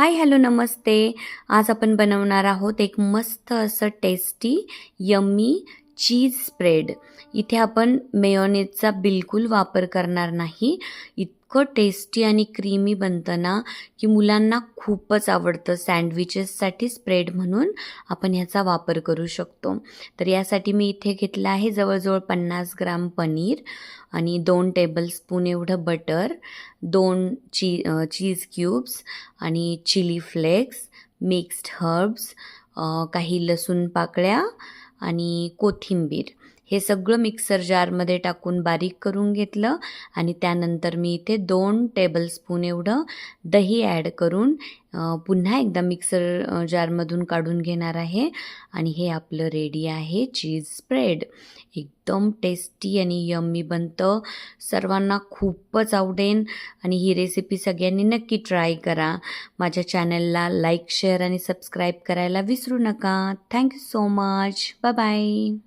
Hi hello नमस्ते. आज आपण बनवणार आहोत एक मस्त असं टेस्टी यम्मी चीज स्प्रेड. इथे आपण मेयोनेजचा बिलकुल वापर करणार नाही. इतकं टेस्टी आणि क्रीमी बनतं ना की मुलांना खूपच आवडतं. सँडविचेससाठी स्प्रेड म्हणून आपण ह्याचा वापर करू शकतो. तर यासाठी मी इथे घेतलं आहे जवळजवळ 50 ग्राम पनीर आणि 2 टेबलस्पून एवढं बटर, 2 चीज क्यूब्स आणि चिली फ्लेक्स, मिक्स्ड हर्ब्स, काही लसूण पाकळ्या आणि कोथिंबीर. हे सगळं मिक्सर जारमध्ये टाकून बारीक करून घेतलं आणि त्यानंतर मी इथे 2 टेबलस्पून एवढं दही ॲड करून पुन्हा एकदा मिक्सर जारमधून काढून घेणार आहे आणि हे आपलं रेडी आहे चीज स्प्रेड. एकदम टेस्टी आणि यम्मी बनतं. सर्वांना खूपच आवडेल आणि ही रेसिपी सगळ्यांनी नक्की ट्राय करा. माझ्या चॅनलला लाईक, शेअर आणि सबस्क्राईब करायला विसरू नका. Thank you so much. Bye bye.